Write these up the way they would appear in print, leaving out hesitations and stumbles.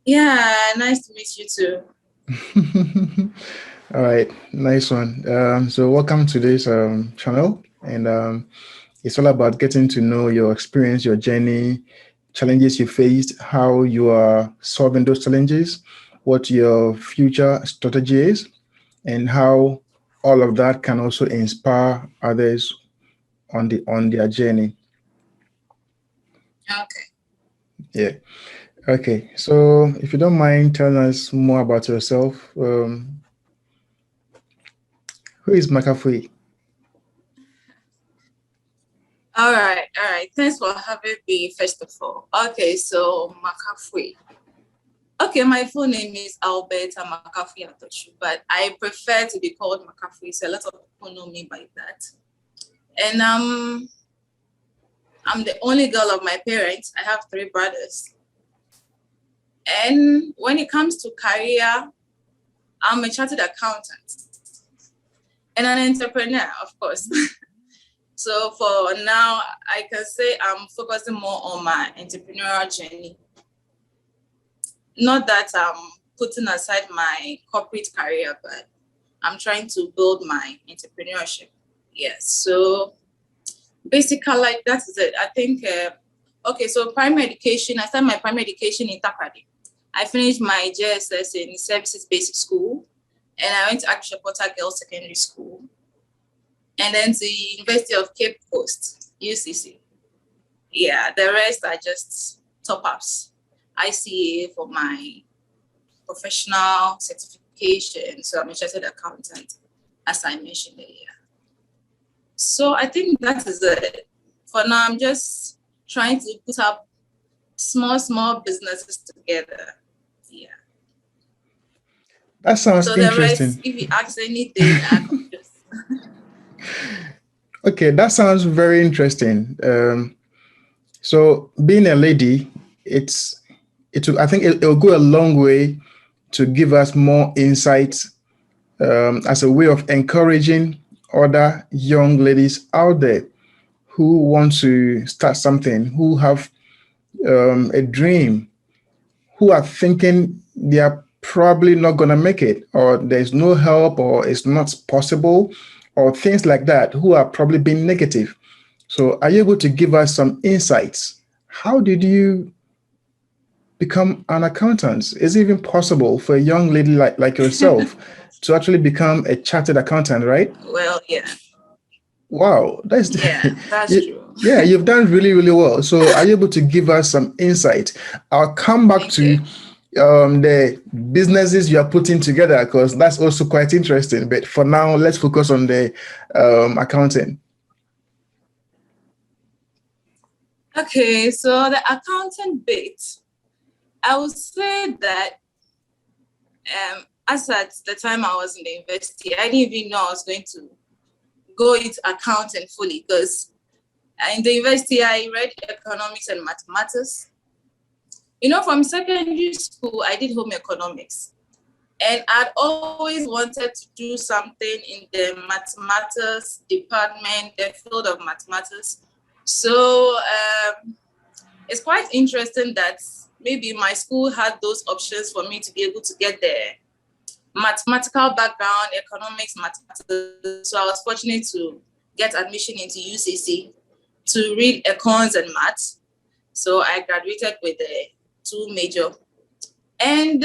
Yeah, nice to meet you too. All right, nice one. So welcome to this channel, and it's all about getting to know your experience, your journey, challenges you faced, how you are solving those challenges, what your future strategy is, and how all of that can also inspire others on their journey. Okay. Yeah. Okay. So if you don't mind telling us more about yourself, who is McAfee? All right. Thanks for having me, first of all. Okay, so Makafui. Okay, my full name is Alberta Makafui Atochu, but I prefer to be called Makafui, so a lot of people know me by that. And I'm the only girl of my parents. I have three brothers. And when it comes to career, I'm a chartered accountant and an entrepreneur, of course. So for now, I can say I'm focusing more on my entrepreneurial journey. Not that I'm putting aside my corporate career, but I'm trying to build my entrepreneurship. Yes. So basically, like that is it. I think. Okay. So primary education. I started my primary education in Takrady. I finished my JSS in Services Basic School, and I went to Potter Girls Secondary School, and then to University of Cape Coast, UCC. Yeah, the rest are just top ups. ICA for my professional certification. So I'm a chartered accountant, as I mentioned earlier. So I think that is it. For now, I'm just trying to put up small businesses together. Yeah. That sounds So the rest, interesting. if you ask anything, I could just. Okay, that sounds very interesting. So being a lady, I think it'll go a long way to give us more insights as a way of encouraging other young ladies out there who want to start something, who have a dream, who are thinking they are probably not going to make it, or there's no help, or it's not possible, or things like that, who are probably being negative. So, are you able to give us some insights? How did you become an accountant? Is it even possible for a young lady like yourself to actually become a chartered accountant, right? Well, yeah. Wow, that's Yeah, that's you, true. yeah, you've done really, really well. So, are you able to give us some insight? I'll come back to Okay. the businesses you are putting together because that's also quite interesting. But for now, let's focus on the accounting. Okay, so the accountant bit, I would say that as at the time I was in the university, I didn't even know I was going to go into accounting fully because in the university I read economics and mathematics. You know, from secondary school, I did home economics. And I'd always wanted to do something in the mathematics department, the field of mathematics. So it's quite interesting that maybe my school had those options for me to be able to get the mathematical background, economics, mathematics. So I was fortunate to get admission into UCC to read econs and maths. So I graduated with the two major. And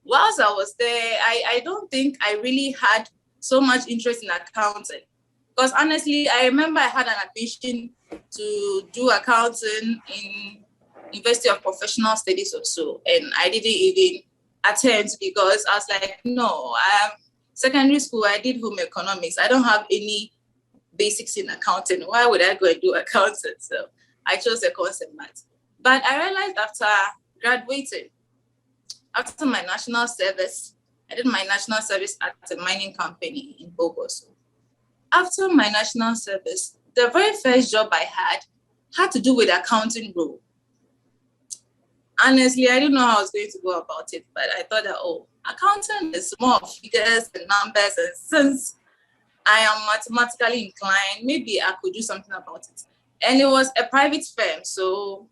whilst I was there, I don't think I really had so much interest in accounting. Because honestly, I remember I had an admission to do accounting in University of Professional Studies or so, and I didn't even attend because I was like, no, secondary school, I did home economics. I don't have any basics in accounting. Why would I go and do accounting? So I chose the concept math. But I realized after graduating, after my national service, I did my national service at a mining company in Bogos. After my national service, the very first job I had to do with accounting role. Honestly, I didn't know how I was going to go about it, but I thought that, oh, accounting is more of figures and numbers. And since I am mathematically inclined, maybe I could do something about it. And it was a private firm. So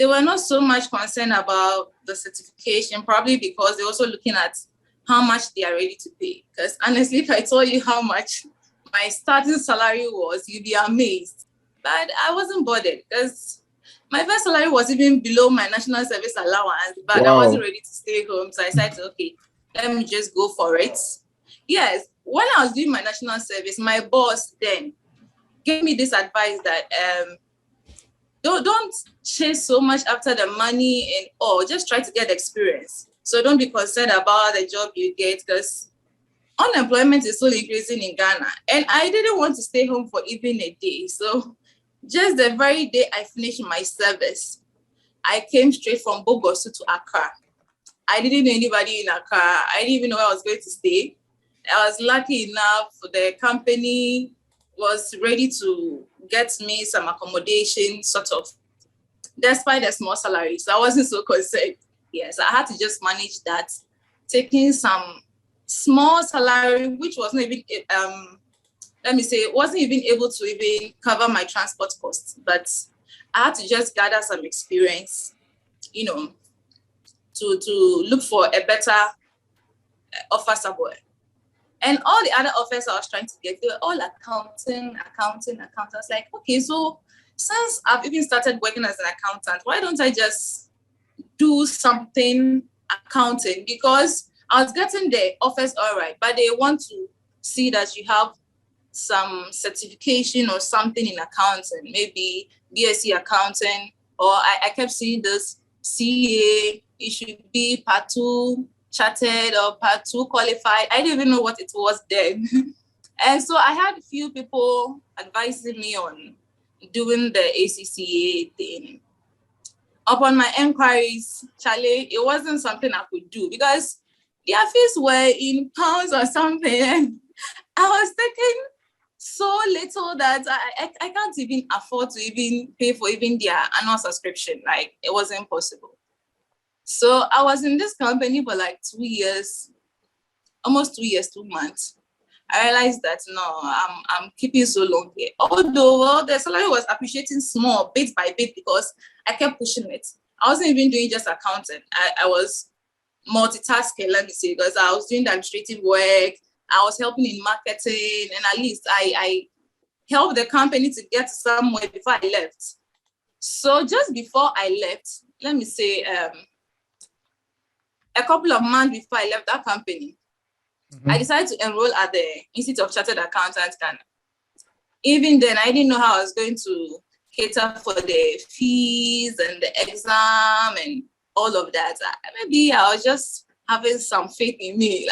they were not so much concerned about the certification, probably because they're also looking at how much they are ready to pay. Because honestly, if I told you how much my starting salary was, you'd be amazed. But I wasn't bothered because my first salary was even below my national service allowance, but I wasn't ready to stay home. So I said, okay, let me just go for it. Yes, when I was doing my national service, my boss then gave me this advice that don't chase so much after the money and all, just try to get experience. So don't be concerned about the job you get, because unemployment is still increasing in Ghana. And I didn't want to stay home for even a day. So just the very day I finished my service, I came straight from Bogosu to Accra. I didn't know anybody in Accra. I didn't even know where I was going to stay. I was lucky enough, the company was ready to get me some accommodation, sort of, despite the small salary. So I wasn't so concerned. Yes, I had to just manage that, taking some small salary, which was not even, wasn't even able to even cover my transport costs. But I had to just gather some experience, to look for a better offer somewhere. And all the other offers I was trying to get, they were all accounting. I was like, okay, so since I've even started working as an accountant, why don't I just do something accounting? Because I was getting the offers all right, but they want to see that you have some certification or something in accounting, maybe BSc accounting, or I kept seeing this CA, it should be part 2 chartered or part 2 qualified. I didn't even know what it was then. And so I had a few people advising me on doing the ACCA thing. Upon my inquiries, Charlie, it wasn't something I could do because their fees were in pounds or something. And I was taking so little that I can't even afford to even pay for even their annual subscription. Like, it was impossible. So I was in this company for like 2 years, almost 2 years, 2 months. I realized that no, I'm keeping so long here. Although the salary was appreciating small, bit by bit, because I kept pushing it. I wasn't even doing just accounting. I was multitasking, let me say, because I was doing the administrative work. I was helping in marketing, and at least I helped the company to get somewhere before I left. So just before I left, let me say, a couple of months before I left that company, I decided to enroll at the Institute of Chartered Accountants Ghana. Even then, I didn't know how I was going to cater for the fees and the exam and all of that. Maybe I was just having some faith in me.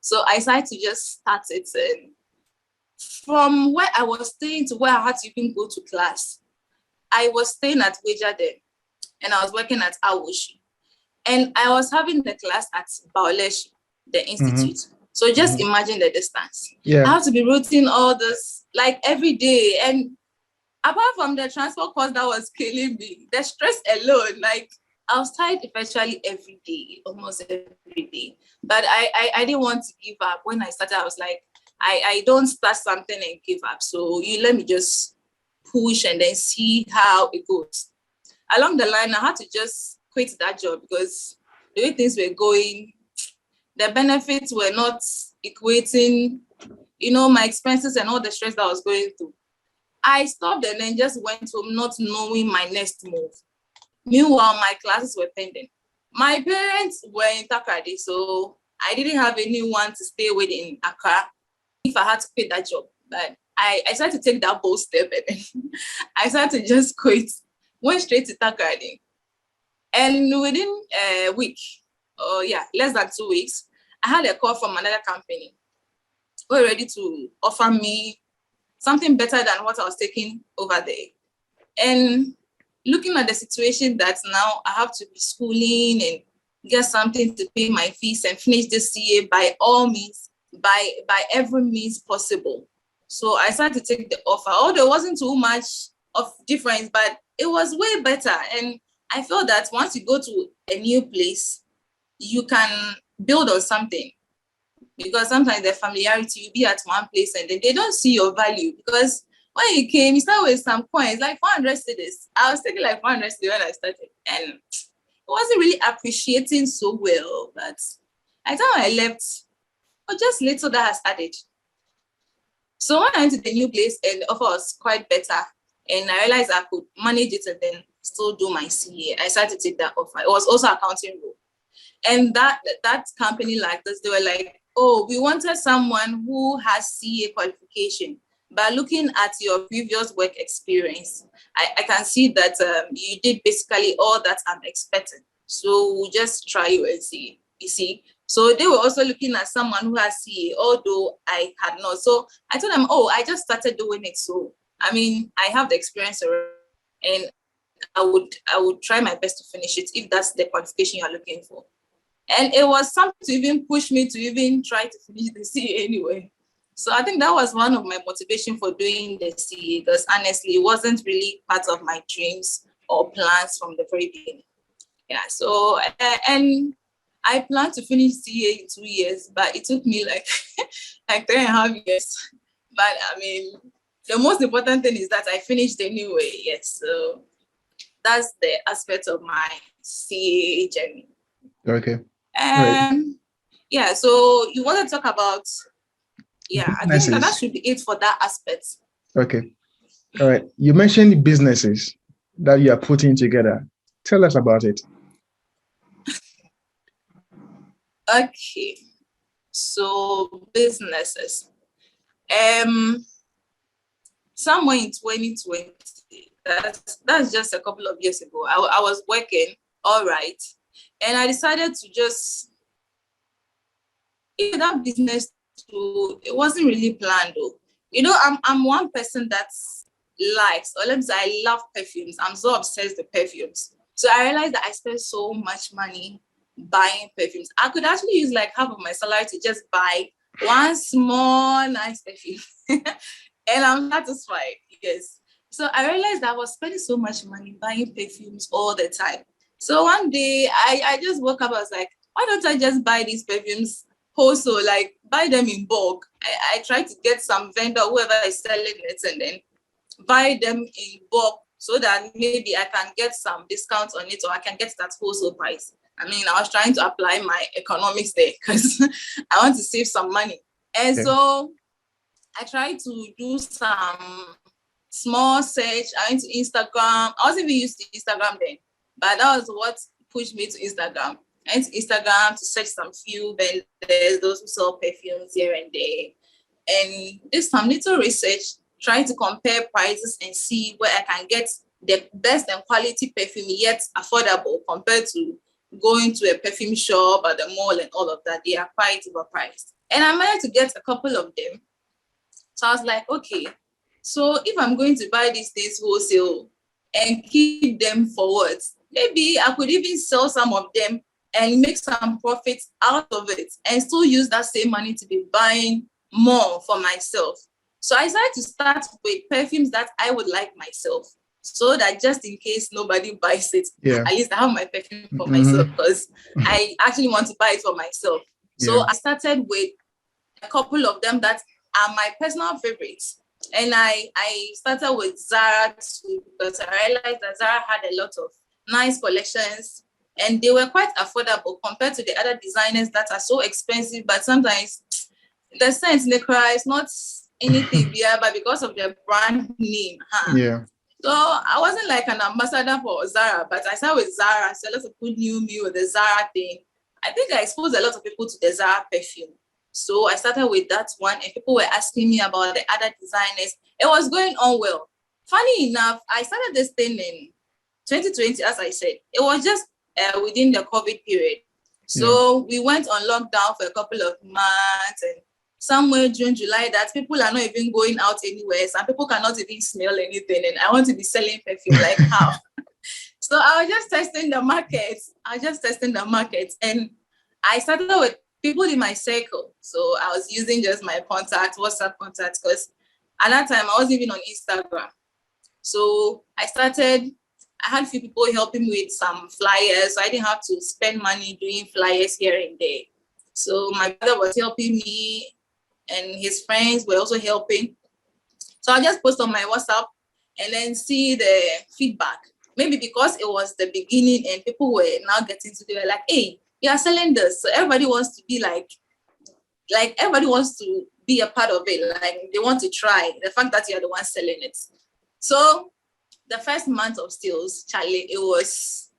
So I decided to just start it. And from where I was staying to where I had to even go to class, I was staying at Weja then, and I was working at Awoshi. And I was having the class at Baoleshi, the institute. So just imagine the distance. Yeah. I have to be routing all this every day. And apart from the transport cost that was killing me, the stress alone, I was tired eventually every day, almost every day. But I didn't want to give up. When I started, I was like, I don't start something and give up. So you let me just push and then see how it goes. Along the line, I had to just quit that job because the way things were going, the benefits were not equating, my expenses and all the stress that I was going through. I stopped and then just went home not knowing my next move. Meanwhile, my classes were pending. My parents were in Takoradi, so I didn't have anyone to stay with in Accra if I had to quit that job. But I started to take that bold step and I started to just quit. Went straight to Takoradi. And within a week, less than 2 weeks, I had a call from another company who were ready to offer me something better than what I was taking over there. And looking at the situation that now I have to be schooling and get something to pay my fees and finish this year by all means, by every means possible. So I started to take the offer. Although it wasn't too much of difference, but it was way better. And I felt that once you go to a new place, you can build on something. Because sometimes the familiarity, you be at one place and then they don't see your value. Because when he came, he started with some coins, like 400 cedis. I was taking like 400 cedis when I started, and it wasn't really appreciating so well. But by the time I left, just little that has added. So when I went to the new place, and the offer was quite better, and I realized I could manage it and then still do my CA, I started to take that offer. It was also accounting role. And that company liked us. They were like, oh, we wanted someone who has CA qualification. But looking at your previous work experience, I can see that you did basically all that I'm expecting. So we'll just try you and see. You see? So they were also looking at someone who has CA, although I had not. So I told them, oh, I just started doing it. So, I mean, I have the experience already, and I would try my best to finish it if that's the qualification you're looking for. And it was something to even push me to even try to finish the CA anyway. So I think that was one of my motivation for doing the CA, because honestly, it wasn't really part of my dreams or plans from the very beginning. Yeah, so, and I planned to finish CA in 2 years, but it took me like, like 3.5 years. But I mean, the most important thing is that I finished anyway, yes. So that's the aspect of my CA journey. Okay. Yeah, so you want to talk about, yeah, businesses. I think that should be it for that aspect. Okay. All right. You mentioned businesses that you are putting together. Tell us about it. Okay. So businesses. Somewhere in 2020, that's just a couple of years ago, I was working, all right, and I decided to just that business too. It wasn't really planned though. You know, I'm one person that likes, or let me say, I love perfumes. I'm so obsessed with perfumes. So I realized that I spent so much money buying perfumes. I could actually use like half of my salary to just buy one small nice perfume, and I'm satisfied. Yes. So I realized that I was spending so much money buying perfumes all the time. So one day I just woke up. I was like, why don't I just buy these perfumes wholesale, like buy them in bulk? I try to get some vendor, whoever is selling it, and then buy them in bulk so that maybe I can get some discounts on it, or I can get that wholesale price. I mean, I was trying to apply my economics there because I want to save some money. And so I tried to do some small search. I went to Instagram. I wasn't even used to Instagram then, but that was what pushed me to Instagram. I went to Instagram to search some few vendors, those who sell perfumes here and there, and did some little research, trying to compare prices and see where I can get the best and quality perfume yet affordable compared to going to a perfume shop at the mall and all of that. They are quite overpriced. And I managed to get a couple of them. So I was like, okay, so if I'm going to buy these things wholesale and keep them forward, maybe I could even sell some of them and make some profits out of it and still use that same money to be buying more for myself. So I decided to start with perfumes that I would like myself, so that just in case nobody buys it, at least I have my perfume for myself, because I actually want to buy it for myself. So I started with a couple of them that are my personal favorites. And I started with Zara too, because I realized that Zara had a lot of nice collections and they were quite affordable compared to the other designers that are so expensive, but sometimes the sense in the cry is not anything beyond, but because of their brand name. So I wasn't like an ambassador for Zara, but I started with Zara. So a lot of people knew me with the Zara thing. I think I exposed a lot of people to the Zara perfume. So I started with that one, and people were asking me about the other designers. It was going on well. Funny enough, I started this thing in 2020, as I said. It was just within the COVID period. So we went on lockdown for a couple of months, and somewhere June, July, that people are not even going out anywhere. Some people cannot even smell anything, and I want to be selling perfume, like how? So I was just testing the market. And I started with people in my circle. So I was using just my contacts, WhatsApp contacts, because at that time I wasn't even on Instagram. So I had a few people helping me with some flyers, so I didn't have to spend money doing flyers here and there. So my brother was helping me, and his friends were also helping. So I'll just post on my WhatsApp and then see the feedback. Maybe because it was the beginning and people were now getting to, they were like, hey, you are selling this. So everybody wants to be like everybody wants to be a part of it. Like they want to try the fact that you're the one selling it. So the first month of sales, Charlie, it was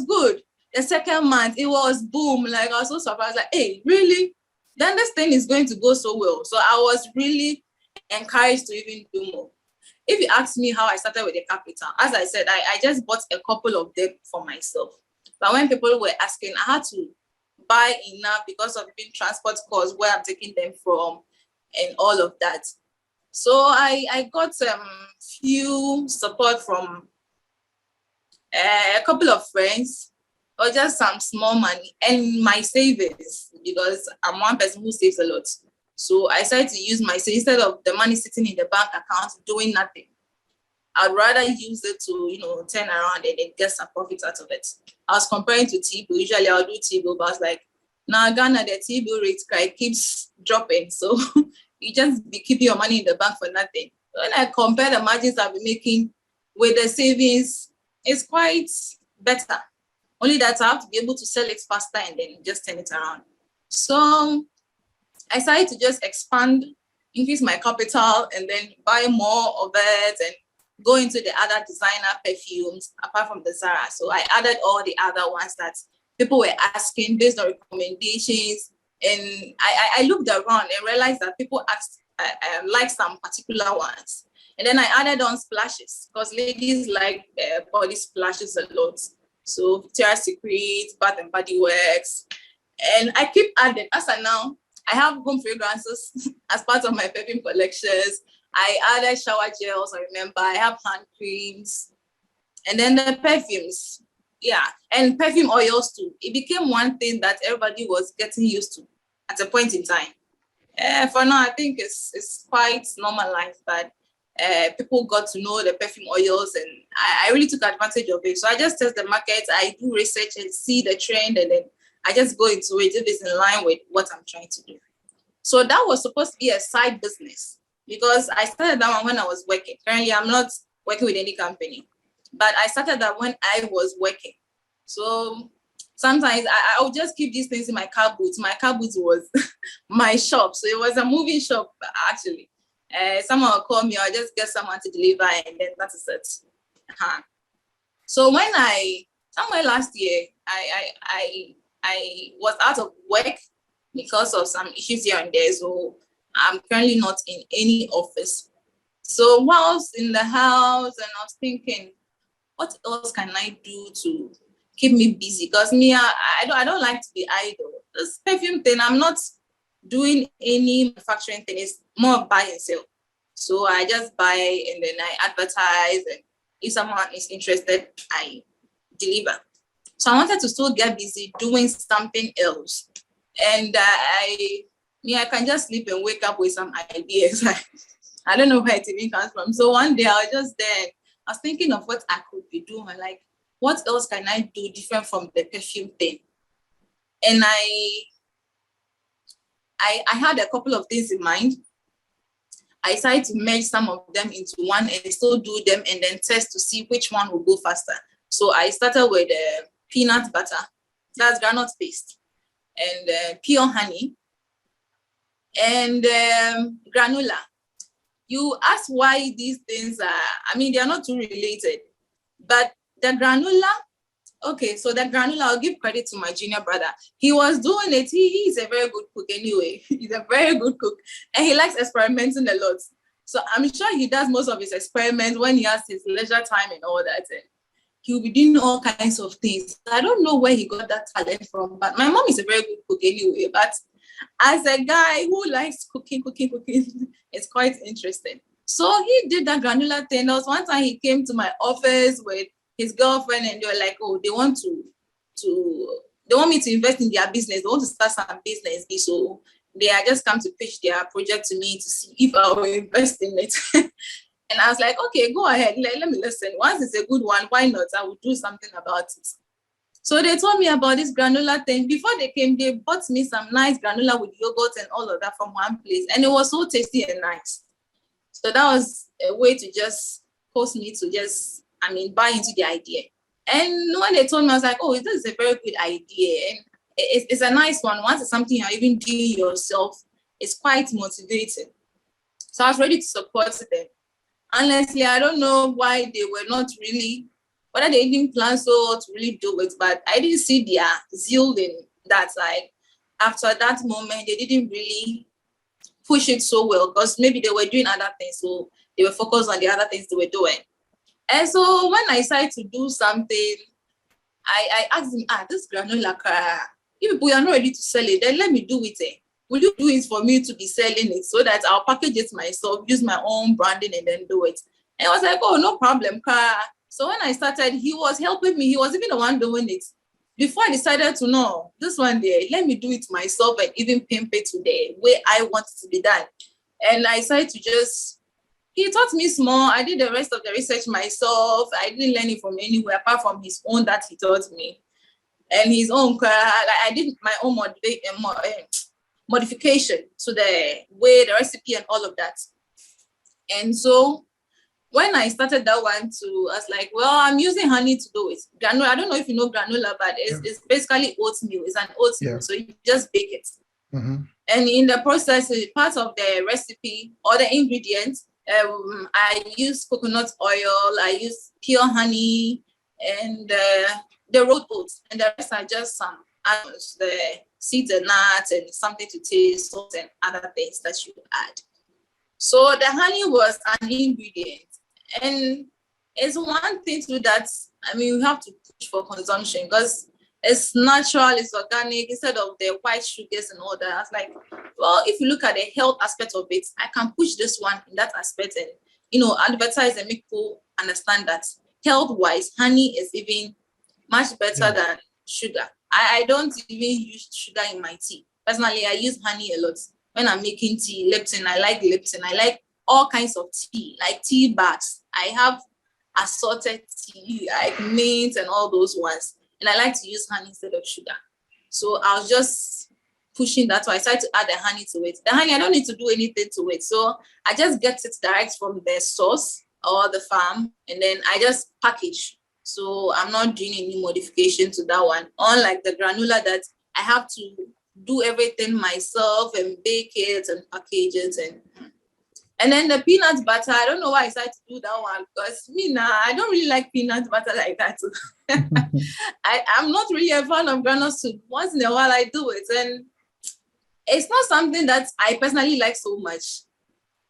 good. The second month, it was boom. Like I was so surprised, like, hey, really? Then this thing is going to go so well. So I was really encouraged to even do more. If you ask me how I started with the capital, as I said, I just bought a couple of them for myself. But when people were asking, I had to buy enough because of being transport costs, where I'm taking them from, and all of that. So I got few support from a couple of friends, or just some small money and my savings, because I'm one person who saves a lot. So I decided to use my savings instead of the money sitting in the bank account doing nothing. I'd rather use it to, turn around and then get some profit out of it. I was comparing to T-bill. Usually I'll do T-bill, but I was like, now Ghana, the T-bill rate keeps dropping. So you just be keeping your money in the bank for nothing. When I compare the margins I've been making with the savings, it's quite better. Only that I have to be able to sell it faster and then just turn it around. So I decided to just expand, increase my capital, and then buy more of it and go into the other designer perfumes apart from the Zara. So I added all the other ones that people were asking based on recommendations. And I looked around and realized that people asked, like some particular ones. And then I added on splashes because ladies like body splashes a lot. So Victoria's Secret, Bath and Body Works. And I keep adding. As I now, I have home fragrances as part of my perfume collections. I added shower gels, I remember. I have hand creams. And then the perfumes. Yeah. And perfume oils too. It became one thing that everybody was getting used to at a point in time. For now, I think it's quite normalized, but people got to know the perfume oils, and I really took advantage of it. So I just test the market, I do research and see the trend, and then I just go into it if it's in line with what I'm trying to do. So that was supposed to be a side business because I started that one when I was working. Currently, I'm not working with any company, but I started that when I was working. So sometimes I would just keep these things in my car boot. My car boot was my shop. So it was a moving shop, actually. Someone will call me, or I just get someone to deliver, and then that is it. So when somewhere last year, I was out of work because of some issues here and there. So I'm currently not in any office. So whilst in the house, and I was thinking, what else can I do to keep me busy? Because me, I don't like to be idle. This perfume thing, I'm not doing any manufacturing thing. It's more buy and sell. So I just buy and then I advertise, and if someone is interested, I deliver. So I wanted to still get busy doing something else. And I can just sleep and wake up with some ideas. I don't know where it even comes from. So one day I was just there. I was thinking of what I could be doing. Like, what else can I do different from the perfume thing? And I had a couple of things in mind. I decided to merge some of them into one and still do them and then test to see which one will go faster. So I started with peanut butter, that's granite paste, and pure honey, and granula. You ask why these things are, they are not too related, but the granula, okay, so the granula, I'll give credit to my junior brother. He was doing it. He's a very good cook anyway. He's a very good cook, and he likes experimenting a lot. So I'm sure he does most of his experiments when he has his leisure time and all that. And he'll be doing all kinds of things. I don't know where he got that talent from, but my mom is a very good cook anyway. But as a guy who likes cooking, it's quite interesting. So he did that granular thing. There was one time he came to my office with his girlfriend, and they were like, oh, they want me to invest in their business. They want to start some business. So they are just come to pitch their project to me to see if I will invest in it. And I was like, okay, go ahead. Let me listen. Once it's a good one, why not? I will do something about it. So they told me about this granola thing. Before they came, they bought me some nice granola with yogurt and all of that from one place. And it was so tasty and nice. So that was a way to just force me to just, buy into the idea. And when they told me, I was like, oh, this is a very good idea. And it's a nice one. Once it's something you're even doing yourself, it's quite motivating. So I was ready to support them. Honestly, I don't know why they were not really, whether they didn't plan so to really do it, but I didn't see their zeal in that. Like, after that moment, they didn't really push it so well because maybe they were doing other things. So they were focused on the other things they were doing. And so when I decided to do something, I asked them, this granola, if people are not ready to sell it, then let me do it. Will you do it for me to be selling it so that I'll package it myself, use my own branding and then do it? And I was like, oh, no problem. So when I started, he was helping me. He was even the one doing it. Before I decided to know this one day, let me do it myself and even pimp it to the way I want it to be done. And I decided to he taught me small. I did the rest of the research myself. I didn't learn it from anywhere apart from his own that he taught me. And his own, I did my own modification to the way, the recipe and all of that. And so when I started that one too, I was like, well, I'm using honey to do it. Granola, I don't know if you know granola, but it's basically oatmeal. It's an oatmeal. So you just bake it. Mm-hmm. And in the process, part of the recipe or the ingredients, I use coconut oil, I use pure honey, and the rolled oats. And the rest are just some the seeds and nuts and something to taste, salt and other things that you add. So the honey was an ingredient. And it's one thing to that, we have to push for consumption because it's natural, it's organic, instead of the white sugars and all that. I was like, well, if you look at the health aspect of it, I can push this one in that aspect and, advertise and make people understand that health-wise, honey is even much better than sugar. I don't even use sugar in my tea. Personally, I use honey a lot. When I'm making tea, Lipton, I like Lipton. I like all kinds of tea, like tea bags. I have assorted tea, like mint and all those ones. And I like to use honey instead of sugar. So I was just pushing that. So I decided to add the honey to it. The honey, I don't need to do anything to it. So I just get it direct from the source or the farm, and then I just package. So I'm not doing any modification to that one. Unlike the granola that I have to do everything myself and bake it and package it. And then the peanut butter, I don't know why I decided to do that one because I don't really like peanut butter like that. I'm not really a fan of granola soup. Once in a while I do it, and it's not something that I personally like so much.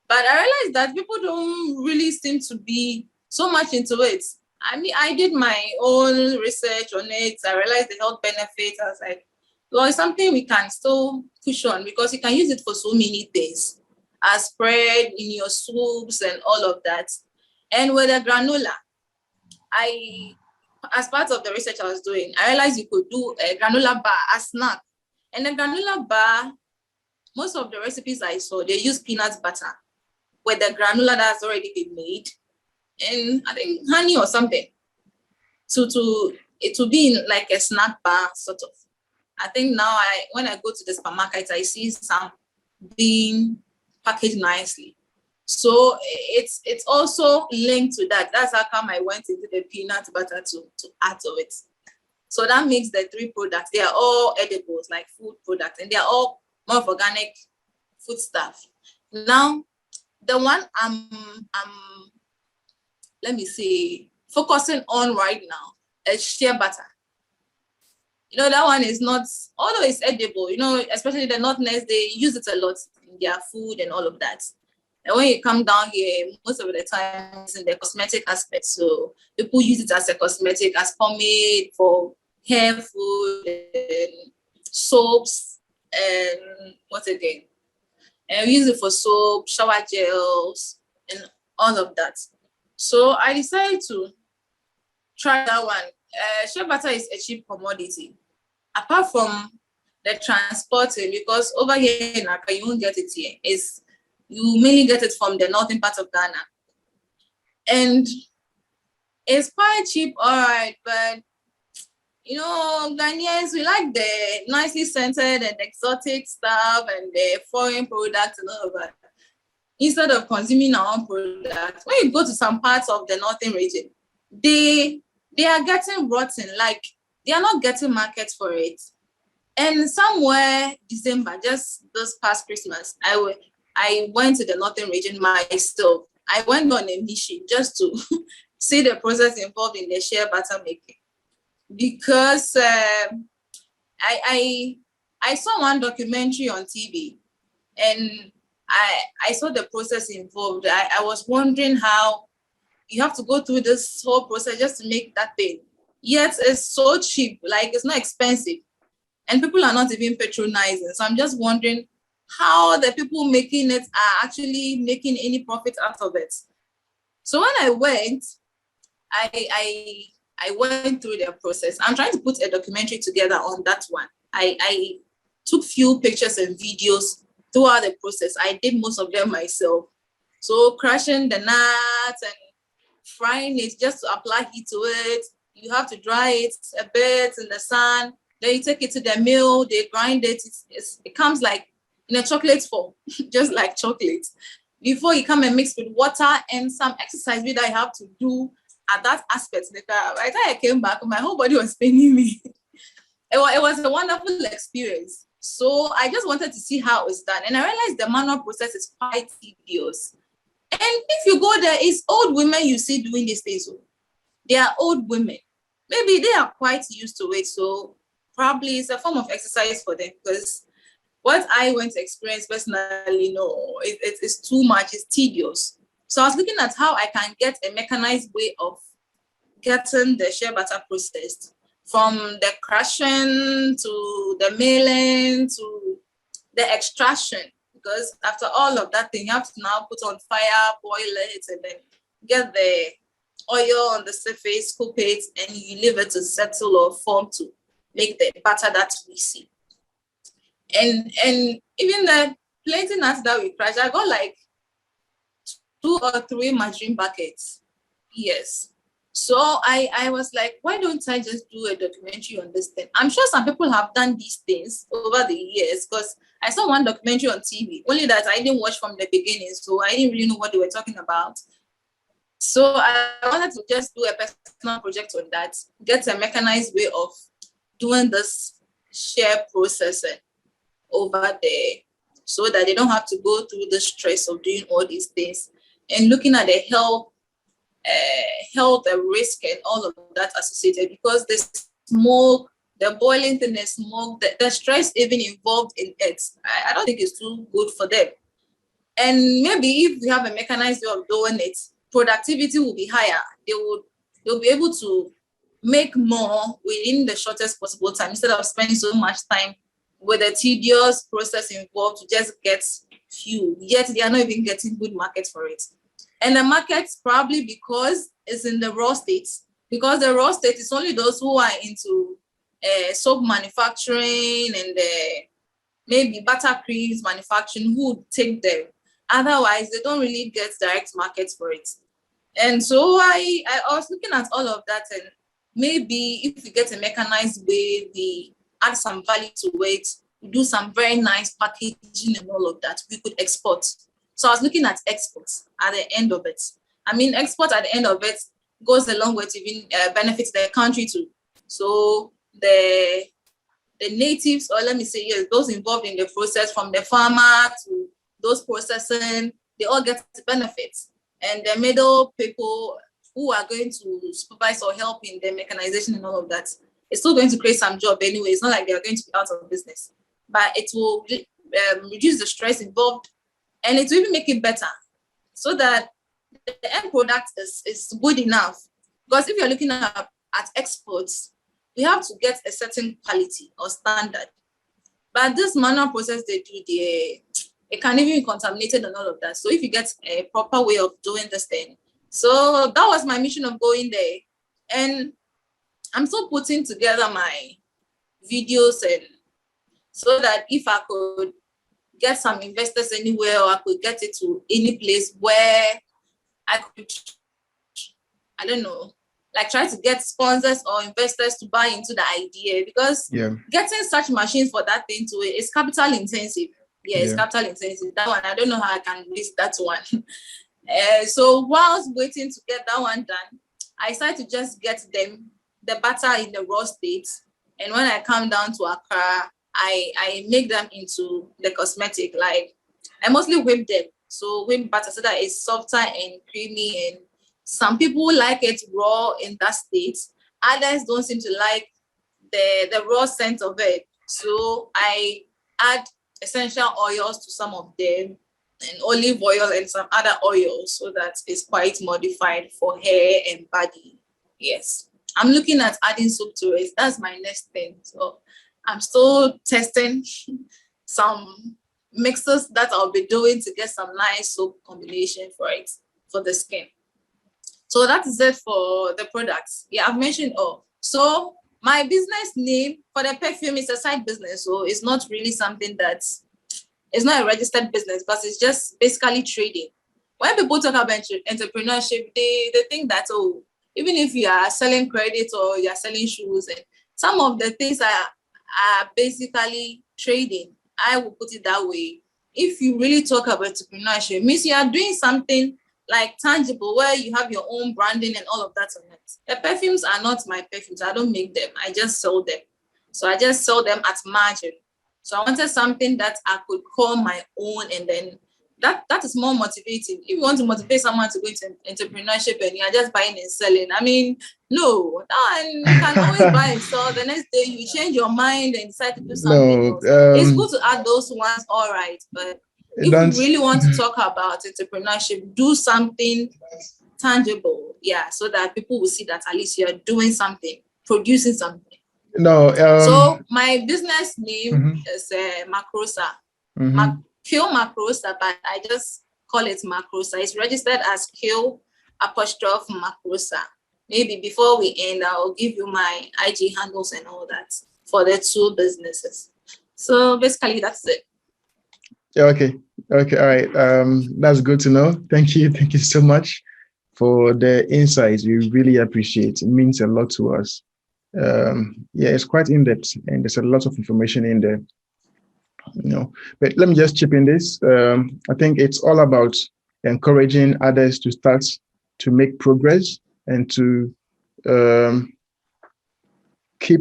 But I realized that people don't really seem to be so much into it. I did my own research on it. I realized the health benefits. I was like, well, it's something we can still push on because you can use it for so many things. As spread in your soups and all of that. And with the granola, as part of the research I was doing, I realized you could do a granola bar, a snack. And the granola bar, most of the recipes I saw, they use peanut butter with the granola that's already been made. And I think honey or something. It will be in like a snack bar, sort of. I think now when I go to the supermarket, I see some being packaged nicely. So it's also linked to that. That's how come I went into the peanut butter to add to it. So that makes the three products. They are all edibles, like food products, and they are all more of organic food stuff. Now, the one I'm let me see, focusing on right now is shea butter. That one is not, although it's edible, especially the Northerners, they use it a lot in their food and all of that. And when you come down here, most of the time it's in the cosmetic aspect. So people use it as a cosmetic, as pomade for hair food and soaps and what again? And we use it for soap, shower gels, and all of that. So I decided to try that one. Shea butter is a cheap commodity. Apart from the transporting, because over here in Accra, you won't get it here. You mainly get it from the northern part of Ghana. And it's quite cheap, all right, but Ghanaians, we like the nicely scented and exotic stuff and the foreign products and all of that. instead of consuming our own product. When you go to some parts of the northern region, they are getting rotten, like they are not getting markets for it. And somewhere December, just this past Christmas, I went to the northern region myself. I went on a mission just to see the process involved in the shea butter making, because I saw one documentary on TV, and I saw the process involved. I was wondering how you have to go through this whole process just to make that thing. Yet it's so cheap, like it's not expensive, and people are not even patronizing. So I'm just wondering how the people making it are actually making any profit out of it. So when I went, I went through the process. I'm trying to put a documentary together on that one. I took few pictures and videos throughout the process. I did most of them myself. So crushing the nuts and frying it just to apply heat to it. You have to dry it a bit in the sun. Then you take it to the mill, they grind it. It comes like in a chocolate form, just like chocolate. Before you come and mix with water and some exercise that I have to do at that aspect. By the time I came back, my whole body was paining me. It was a wonderful experience. So I just wanted to see how it's done. And I realized the manual process is quite tedious. And if you go there, it's old women you see doing these things. They are old women. Maybe they are quite used to it. So probably it's a form of exercise for them, because what I went to experience personally, no, it's too much, it's tedious. So I was looking at how I can get a mechanized way of getting the shea butter processed, from the crushing to the milling to the extraction. Because after all of that thing, you have to now put on fire, boil it, and then get the oil on the surface, cook it, and you leave it to settle or form to make the butter that we see. And even the plenty nuts that we crush, I got like 2 or 3 margarine buckets. Yes. So I was like, why don't I just do a documentary on this thing? I'm sure some people have done these things over the years, because I saw one documentary on TV, only that I didn't watch from the beginning, so I didn't really know what they were talking about. So I wanted to just do a personal project on that, get a mechanized way of doing this share processing over there, so that they don't have to go through the stress of doing all these things and looking at the health and risk and all of that associated, because the smoke, the boiling thing, the smoke, the stress even involved in it, I don't think it's too good for them. And maybe if we have a mechanized way of doing it, productivity will be higher. They'll be able to make more within the shortest possible time, instead of spending so much time with a tedious process involved to just get few, yet they are not even getting good market for it. And the markets, probably because it's in the raw states, because the raw state is only those who are into soap manufacturing and maybe buttercreams manufacturing who would take them. Otherwise, they don't really get direct markets for it. And so I was looking at all of that, and maybe if we get a mechanized way, we add some value to it, we do some very nice packaging and all of that, we could export. So I was looking at exports at the end of it. I mean, export at the end of it goes a long way to even benefit the country too. So the natives, or let me say, yes, those involved in the process, from the farmer to those processing, they all get benefits. And the middle people who are going to supervise or help in the mechanization and all of that, it's still going to create some job anyway. It's not like they're going to be out of business, but it will reduce the stress involved, and it will even make it better, so that the end product is good enough. Because if you're looking at exports, we have to get a certain quality or standard. But this manual process they do, it can even be contaminated and all of that. So if you get a proper way of doing this thing. So that was my mission of going there. And I'm still putting together my videos, and so that if I could get some investors anywhere, or I could get it to any place where I could, I don't know, like try to get sponsors or investors to buy into the idea, because getting such machines for that thing to it is capital intensive. Yeah, it's capital intensive. That one, I don't know how I can list that one. So whilst waiting to get that one done, I decided to just get the butter in the raw state. And when I come down to Accra, I make them into the cosmetic. Like, I mostly whip them. So whip butter so that it's softer and creamy. And some people like it raw in that state. Others don't seem to like the raw scent of it. So I add essential oils to some of them, and olive oil and some other oils, so that it's quite modified for hair and body. Yes. I'm looking at adding soap to it. That's my next thing. So I'm still testing some mixes that I'll be doing to get some nice soap combination for it, for the skin. So that is it for the products. Yeah, I've mentioned all. So my business name for the perfume is a side business. So it's not really something that's, it's not a registered business, but it's just basically trading. When people talk about entrepreneurship, they think that, oh, even if you are selling credit or you are selling shoes, and some of the things are basically trading. I will put it that way. If you really talk about entrepreneurship, it means you are doing something like tangible, where you have your own branding and all of that on it. The perfumes are not my perfumes. I don't make them. I just sell them. So I just sell them at margin. So I wanted something that I could call my own, and then that is more motivating. If you want to motivate someone to go into entrepreneurship and you're just buying and selling, I mean, no. And you can always buy and sell. The next day you change your mind and decide to do something else. It's good to add those ones, all right. But if you really want to talk about entrepreneurship, do something tangible, yeah, so that people will see that at least you're doing something, producing something. No. So my business name is Macrosa. Kill Macrosa, but I just call it Macrosa. It's registered as Kill apostrophe Macrosa. Maybe before we end, I'll give you my IG handles and all that for the two businesses. So basically, that's it. Okay. All right. That's good to know. Thank you so much for the insights. We really appreciate it. It means a lot to us. Yeah, it's quite in-depth, and there's a lot of information in there. But let me just chip in this. I think it's all about encouraging others to start to make progress and to keep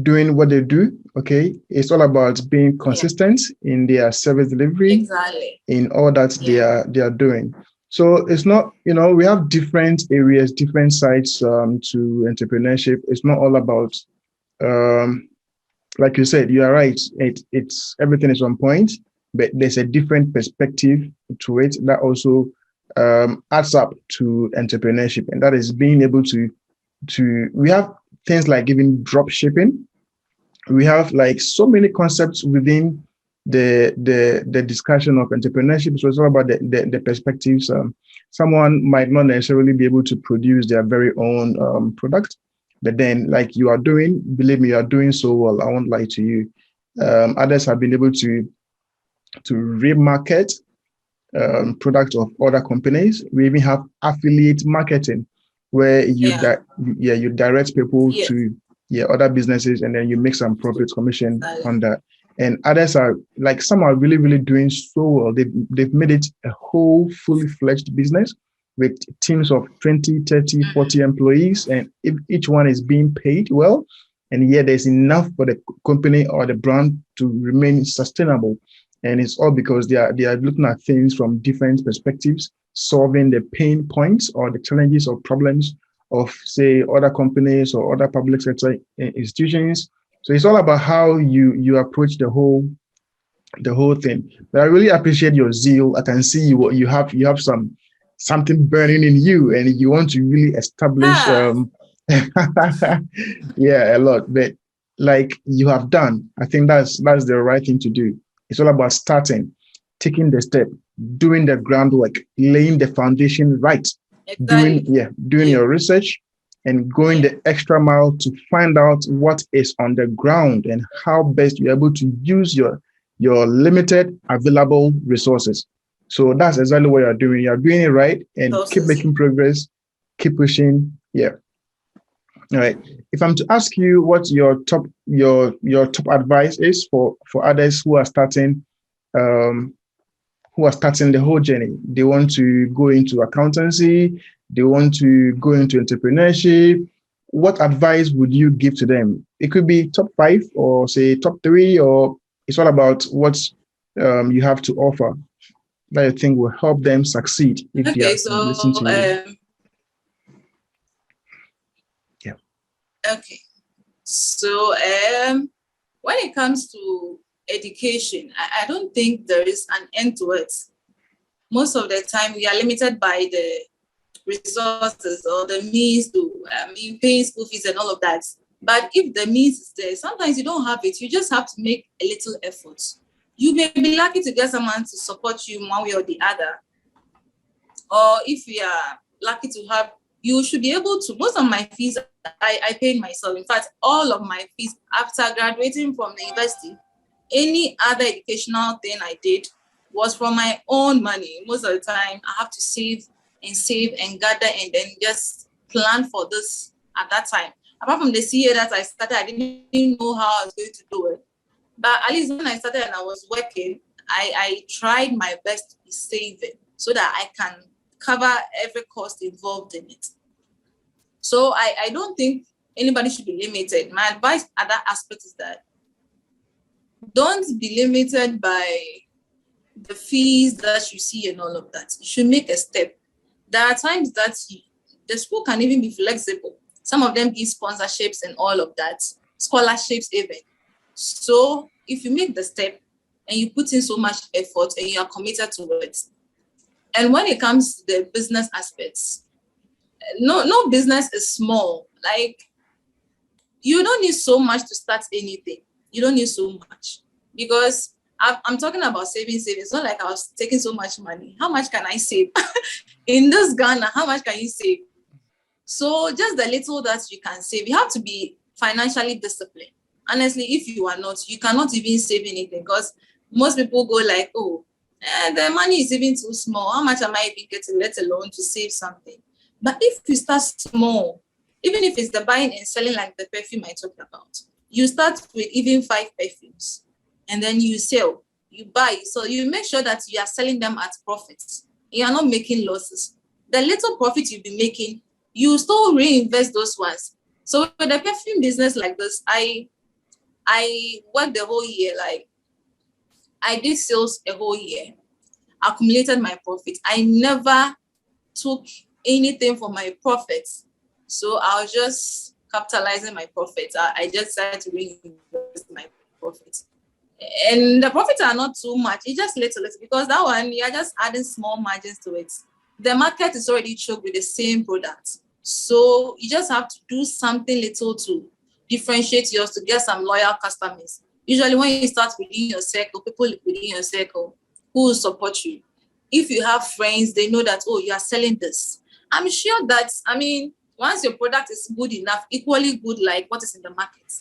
doing what they do. Okay, it's all about being consistent in their service delivery, in all that they are doing. So it's not, we have different areas, different sides to entrepreneurship. It's not all about like you said, you are right. It's everything is on point, but there's a different perspective to it that also adds up to entrepreneurship, and that is being able to. We have things like even drop shipping. We have like so many concepts within the discussion of entrepreneurship. So it's all about the perspectives. Someone might not necessarily be able to produce their very own product. But then, like you are doing, believe me, you are doing so well. I won't lie to you. Others have been able to remarket products of other companies. We even have affiliate marketing, where you direct people to other businesses, and then you make some profit commission on that. And others are like, some are really, really doing so well. They've made it a whole fully fledged business with teams of 20, 30, 40 employees, and if each one is being paid well, and yet there's enough for the company or the brand to remain sustainable. And it's all because they are looking at things from different perspectives, solving the pain points or the challenges or problems of, say, other companies or other public sector institutions. So it's all about how you approach the whole thing. But I really appreciate your zeal. I can see you have something burning in you, and you want to really establish a lot. But like you have done, I think that's the right thing to do. It's all about starting, taking the step, doing the groundwork, laying the foundation right, doing your research, and going the extra mile to find out what is on the ground and how best you're able to use your limited available resources. So that's exactly what you're doing. You're doing it right, and keep making progress, keep pushing. Yeah. All right. If I'm to ask you what your top advice is for others um, who are starting the whole journey, they want to go into accountancy, they want to go into entrepreneurship. What advice would you give to them? It could be top five, or say top three, or it's all about what you have to offer that I think will help them succeed if they Okay, are so listening to you. Yeah. okay. So when it comes to education, I don't think there is an end to it. Most of the time, we are limited by the resources or the means to paying school fees and all of that. But if the means is there, sometimes you don't have it. You just have to make a little effort. You may be lucky to get someone to support you one way or the other. Or if you are lucky to have, you should be able to. Most of my fees, I paid myself. In fact, all of my fees after graduating from the university, any other educational thing I did was from my own money. Most of the time, I have to save and gather and then just plan for this at that time. Apart from the CA that I started, I didn't know how I was going to do it. But at least when I started and I was working, I tried my best to be saving so that I can cover every cost involved in it. So I don't think anybody should be limited. My advice at that aspect is that don't be limited by the fees that you see and all of that. You should make a step. There are times that the school can even be flexible. Some of them give sponsorships and all of that, scholarships even. So if you make the step and you put in so much effort and you are committed to it, and when it comes to the business aspects, no business is small. Like, you don't need so much to start anything. You don't need so much, because I'm talking about saving. It's not like I was taking so much money. How much can I save? In this Ghana, how much can you save? So just the little that you can save, you have to be financially disciplined. Honestly, if you are not, you cannot even save anything, because most people go like, oh, the money is even too small. How much am I even getting, let alone to save something? But if you start small, even if it's the buying and selling like the perfume I talked about, you start with even 5 perfumes and then you sell, you buy. So you make sure that you are selling them at profits. You are not making losses. The little profit you'll be making, you still reinvest those ones. So with the perfume business like this, I worked the whole year. Like, I did sales a whole year, accumulated my profits. I never took anything for my profits. So I was just capitalizing my profits. I just started to reinvest my profits. And the profits are not too much. It's just little, because that one, you're just adding small margins to it. The market is already choked with the same product. So you just have to do something little to differentiate yours, to get some loyal customers. Usually when you start within your circle, people within your circle who will support you. If you have friends, they know that, oh, you are selling this. I'm sure that, once your product is good enough, equally good like what is in the market,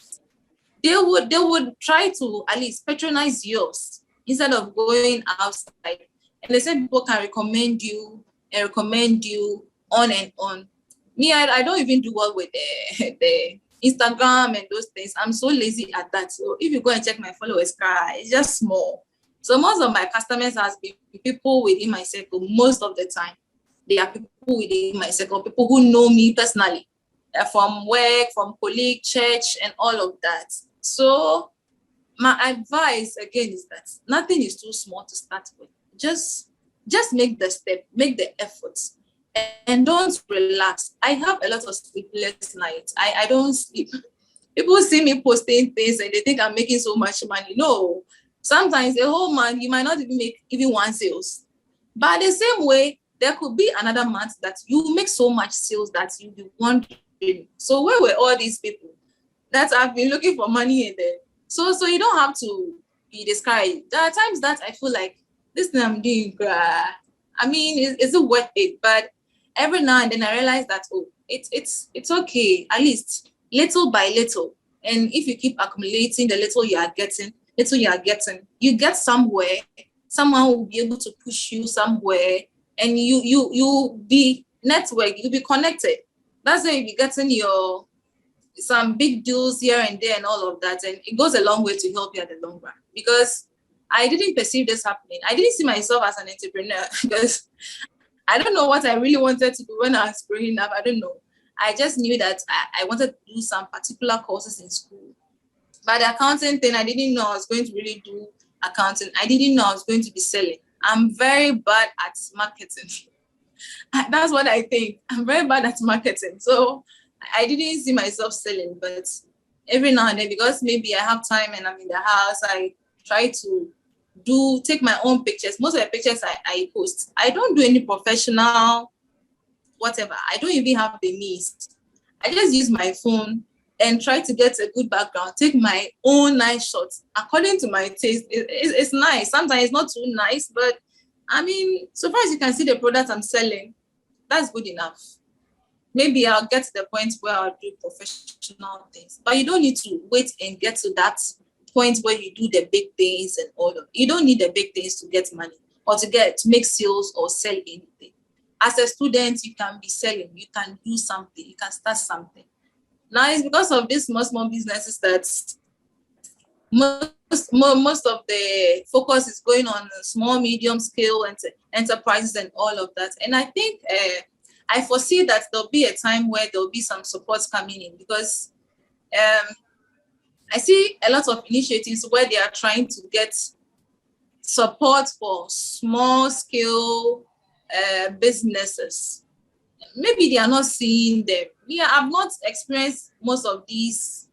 they would try to at least patronize yours instead of going outside. And the same people can recommend you on and on. Me, I don't even do well with the Instagram and those things. I'm so lazy at that. So if you go and check my followers, it's just small. So most of my customers has been people within my circle. Most of the time, they are people within my circle, people who know me personally, from work, from colleague, church, and all of that. So my advice again is that nothing is too small to start with. Just make the step, make the efforts, and don't relax. I have a lot of sleepless nights. I don't sleep. People see me posting things and they think I'm making so much money. No, sometimes a whole month you might not even make even one sales. But the same way, there could be another month that you make so much sales that you be wondering, so where were all these people that have been looking for money in there? So you don't have to be discouraged. There are times that I feel like this thing I'm doing, is it worth it? But every now and then I realize that, oh, it's okay, at least little by little. And if you keep accumulating the little you are getting, you get somewhere. Someone will be able to push you somewhere, and you be network, you'll be connected. That's where you'll be getting your some big deals here and there and all of that. And it goes a long way to help you at the long run, because I didn't perceive this happening. I didn't see myself as an entrepreneur because I don't know what I really wanted to do when I was growing up. I don't know. I just knew that I wanted to do some particular courses in school. But the accounting thing, I didn't know I was going to really do accounting. I didn't know I was going to be selling. I'm very bad at marketing. That's what I think. I'm very bad at marketing. So I didn't see myself selling, but every now and then, because maybe I have time and I'm in the house, I try to take my own pictures. Most of the pictures I post, I don't do any professional, whatever. I don't even have the means. I just use my phone and try to get a good background, take my own nice shots according to my taste. It's nice. Sometimes it's not too nice, but I mean, so far as you can see the product I'm selling, that's good enough. Maybe I'll get to the point where I'll do professional things, but you don't need to wait and get to that point where you do the big things and all of. You don't need the big things to get money or to make sales or sell anything. As a student, you can be selling, you can do something, you can start something. Now it's because of these small businesses that most of the focus is going on small, medium scale enterprises and all of that. And I think I foresee that there'll be a time where there'll be some support coming in, because I see a lot of initiatives where they are trying to get support for small scale businesses. Maybe they are not seeing them. Yeah, I've not experienced most of these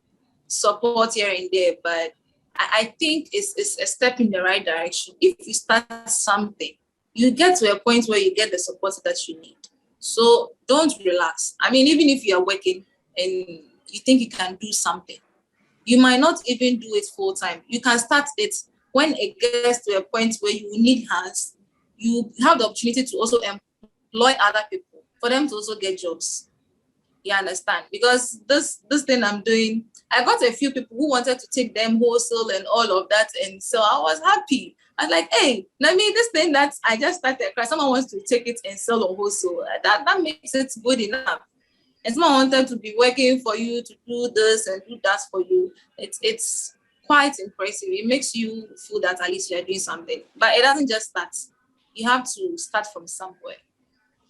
support here and there, but I think it's a step in the right direction. If you start something, you get to a point where you get the support that you need. So don't relax. I mean, even if you are working and you think you can do something, you might not even do it full time. You can start it when it gets to a point where you need hands. You have the opportunity to also employ other people for them to also get jobs. You understand? Because this thing I'm doing, I got a few people who wanted to take them wholesale and all of that. And so I was happy. I was like, hey, let me, this thing that I just started, someone wants to take it and sell on wholesale. That makes it good enough. And someone wanted to be working for you to do this and do that for you. It's quite impressive. It makes you feel that at least you're doing something. But it doesn't just start. You have to start from somewhere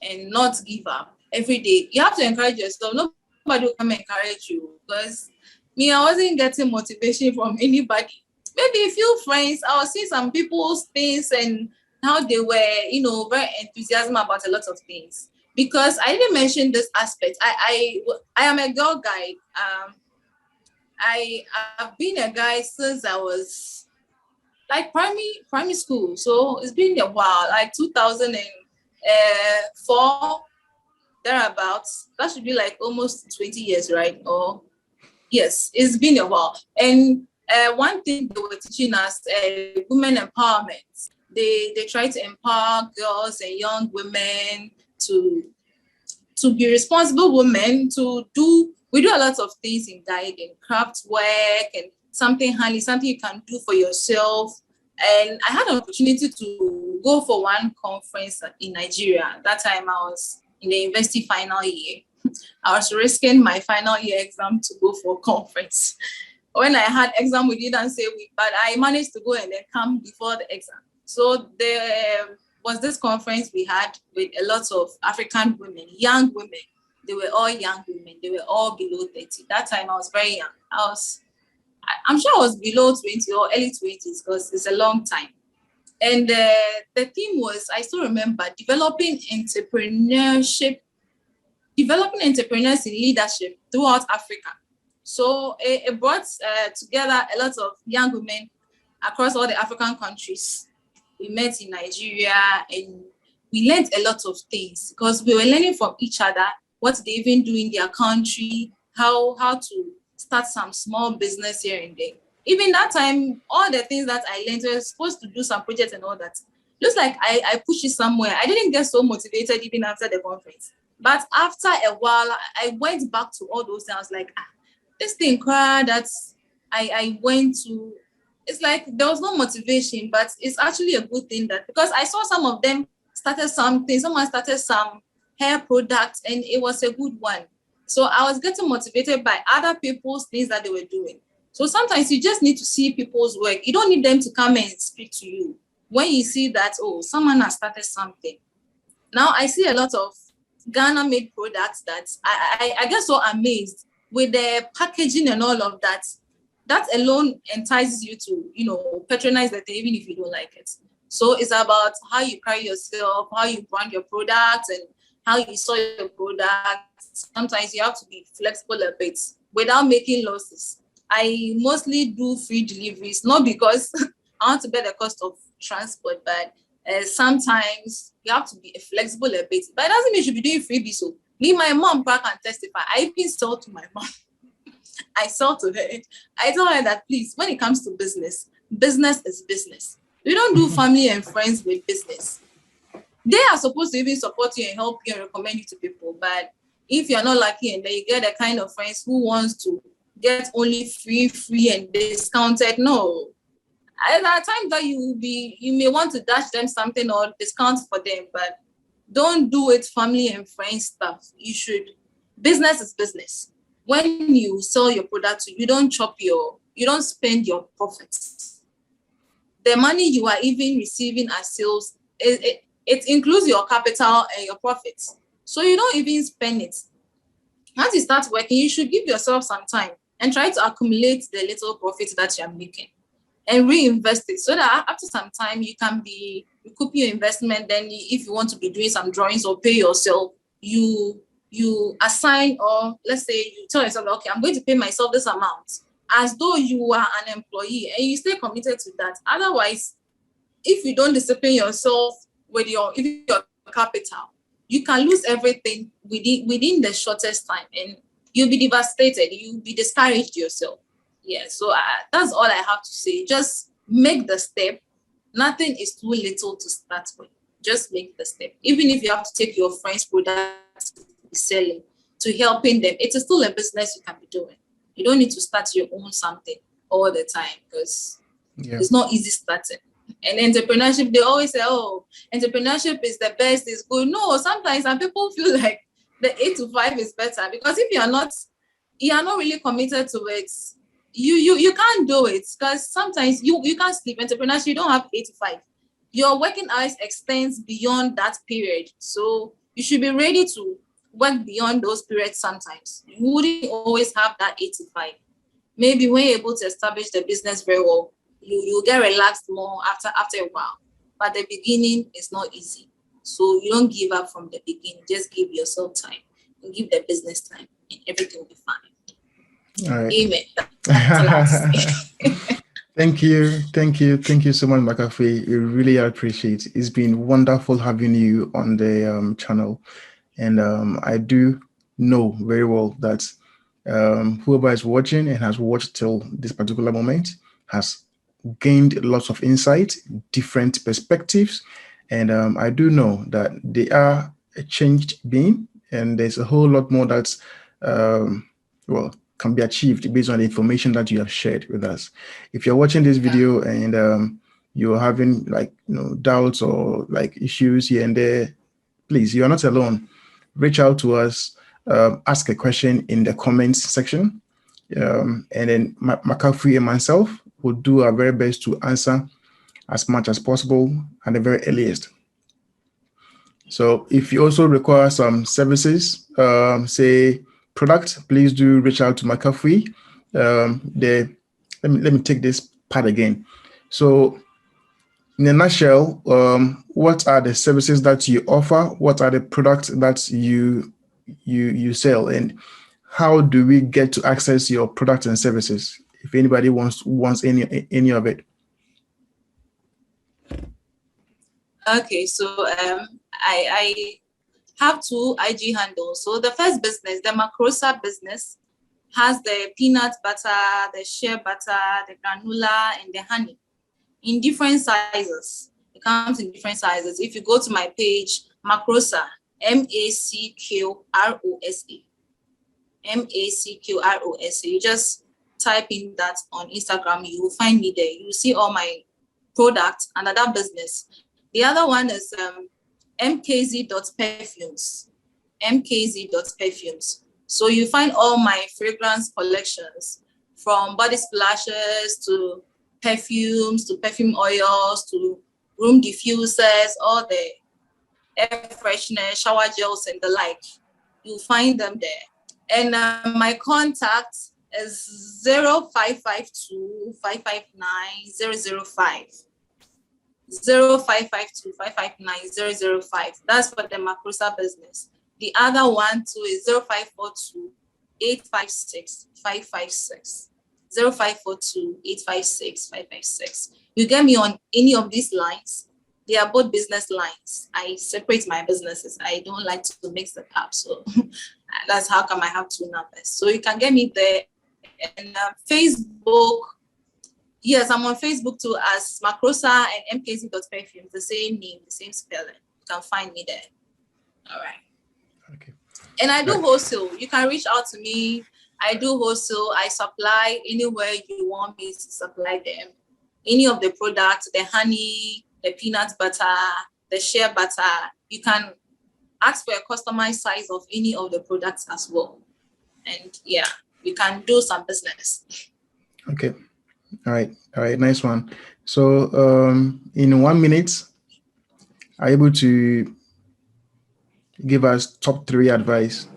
and not give up every day. You have to encourage yourself. Nobody will come and encourage you, because me, I wasn't getting motivation from anybody. Maybe a few friends, I was seeing some people's things and how they were, very enthusiastic about a lot of things. Because I didn't mention this aspect. I am a girl guide. I've been a guide since I was like primary school. So it's been a while, like 2004, thereabouts. That should be like almost 20 years, right? Or yes, it's been a while. And one thing they were teaching us, women empowerment. They try to empower girls and young women to be responsible women, we do a lot of things in guiding, craft work and something handy, something you can do for yourself. And I had an opportunity to go for one conference in Nigeria. That time I was in the university final year. I was risking my final year exam to go for a conference. When I had exam, we didn't say but I managed to go and then come before the exam. So there was this conference we had with a lot of African women, young women. They were all young women. They were all below 30. That time I was very young. I'm sure I was below 20 or early 20s, because it's a long time. And the theme was, I still remember, developing entrepreneurs in leadership throughout Africa. So it brought together a lot of young women across all the African countries. We met in Nigeria and we learned a lot of things, because we were learning from each other what they even do in their country, how to start some small business here and there. Even that time, all the things that I learned, we were supposed to do some projects and all that. Looks like I pushed it somewhere. I didn't get so motivated even after the conference. But after a while, I went back to all those things. I was like, this thing that I went to, it's like there was no motivation, but it's actually a good thing, that because I saw some of them started something, someone started some hair product and it was a good one. So I was getting motivated by other people's things that they were doing. So sometimes you just need to see people's work. You don't need them to come and speak to you. When you see that, oh, someone has started something. Now I see a lot of Ghana-made products that I get so amazed with the packaging and all of that. That alone entices you to, patronize the thing, even if you don't like it. So it's about how you carry yourself, how you brand your products, and how you sell your products. Sometimes you have to be flexible a bit without making losses. I mostly do free deliveries, not because I want to bear the cost of transport, but sometimes you have to be flexible a bit. But it doesn't mean you should be doing freebies. So me, my mom back and testify. I even sell to my mom. I sell to her. I tell her that, please, when it comes to business, business is business. We don't do family and friends with business. They are supposed to even support you and help you and recommend you to people. But if you're not lucky and then you get the kind of friends who wants to get only free and discounted, no. There are times that you may want to dash them something or discount for them, but don't do it family and friends stuff. Business is business. When you sell your product, you don't spend your profits. The money you are even receiving as sales, it includes your capital and your profits. So you don't even spend it. Once you start working, you should give yourself some time and try to accumulate the little profits that you're making and reinvest it so that after some time you can recoup your investment. Then if you want to be doing some drawings or pay yourself, you assign, or let's say you tell yourself, okay, I'm going to pay myself this amount, as though you are an employee, and you stay committed to that. Otherwise, if you don't discipline yourself with your capital, you can lose everything within the shortest time, and you'll be devastated. You'll be discouraged yourself. Yeah, so that's all I have to say. Just make the step. Nothing is too little to start with. Just make the step. Even if you have to take your friends' products to be selling, to helping them, it is still a business you can be doing. You don't need to start your own something all the time, because it's not easy starting. And entrepreneurship, they always say, oh, entrepreneurship is the best, is good. No, sometimes some people feel like the 8 to 5 is better, because if you are not really committed to it, you can't do it, because sometimes you can't sleep. Entrepreneurship, you don't have 8 to 5. Your working hours extends beyond that period. So you should be ready to work beyond those periods sometimes. You wouldn't always have that 8 to 5. Maybe when you're able to establish the business very well, you get relaxed more after a while. But the beginning is not easy. So you don't give up from the beginning. Just give yourself time and give the business time, and everything will be fine. All right. Amen. Thank you so much, McAfee. We really appreciate it. It's been wonderful having you on the channel, and I do know very well that whoever is watching and has watched till this particular moment has gained lots of insight, different perspectives, and I do know that they are a changed being, and there's a whole lot more that's can be achieved based on the information that you have shared with us. If you're watching this video and you're having doubts or issues here and there, please, you're not alone. Reach out to us, ask a question in the comments section, and then McAfee and myself will do our very best to answer as much as possible at the very earliest. So if you also require some services, say product, please do reach out to McAfee. Let me take this part again. So in a nutshell, what are the services that you offer? What are the products that you sell, and how do we get to access your products and services if anybody wants any of it? Okay, so I have 2 IG handles. So the first business, the Macrosa business, has the peanut butter, the shea butter, the granola, and the honey in different sizes. It comes in different sizes. If you go to my page, Macrosa, MACQROSA, MACQROSA, you just type in that on Instagram, you will find me there. You will see all my products under that business. The other one is mkz.perfumes. mkz.perfumes. So you find all my fragrance collections, from body splashes to perfumes to perfume oils to room diffusers, all the air freshener, shower gels, and the like. You'll find them there. And my contact is 0552 559 005. 0552 559 005. That's for the Macrosa business. The other one too is 0542 856 556. 0542 856 556. You get me on any of these lines. They are both business lines. I separate my businesses. I don't like to mix the up. So that's how come I have two numbers. So you can get me there. And Facebook, yes, I'm on Facebook too as Macrosa and mkz.perfume, the same name, the same spelling. You can find me there. All right. Okay. And I do wholesale. You can reach out to me. I do wholesale. I supply anywhere you want me to supply them. Any of the products, the honey, the peanut butter, the shea butter. You can ask for a customized size of any of the products as well. And yeah, we can do some business. Okay. All right. Nice one. So in 1 minute, are you able to give us top 3 advice?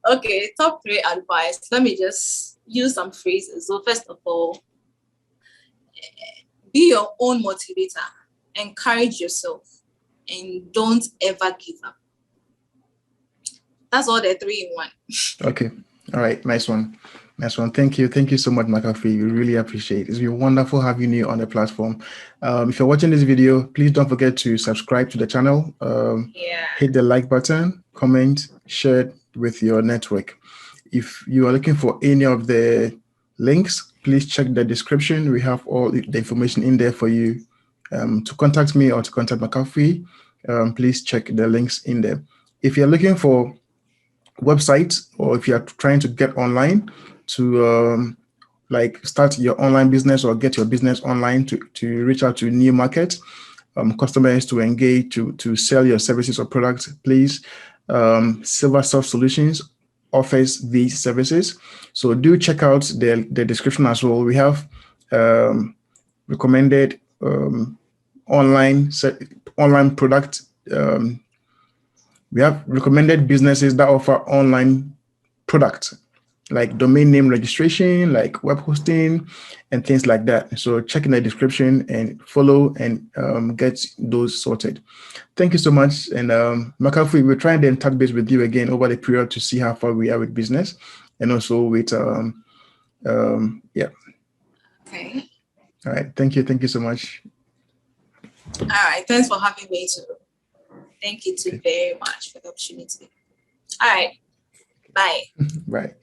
Okay, top 3 advice. Let me just use some phrases. So first of all, be your own motivator. Encourage yourself and don't ever give up. That's all the 3 in 1. Okay. All right. Nice one. Thank you. Thank you so much, McAfee. We really appreciate it. It's been wonderful having you on the platform. If you're watching this video, please don't forget to subscribe to the channel. Hit the like button, comment, share it with your network. If you are looking for any of the links, please check the description. We have all the information in there for you. To contact me or to contact McAfee, please check the links in there. If you're looking for websites, or if you are trying to get online to like start your online business or get your business online to reach out to new markets, customers to engage, to sell your services or products, please, Silversoft Solutions offers these services. So do check out the description as well. We have recommended online product. We have recommended businesses that offer online products like domain name registration, like web hosting, and things like that. So check in the description and follow and get those sorted. Thank you so much. And McAfee, we're trying to touch base with you again over the period to see how far we are with business, and also with yeah. Okay. All right. Thank you. Thank you so much. All right. Thanks for having me too. Thank you too very much for the opportunity. All right. Bye. Bye.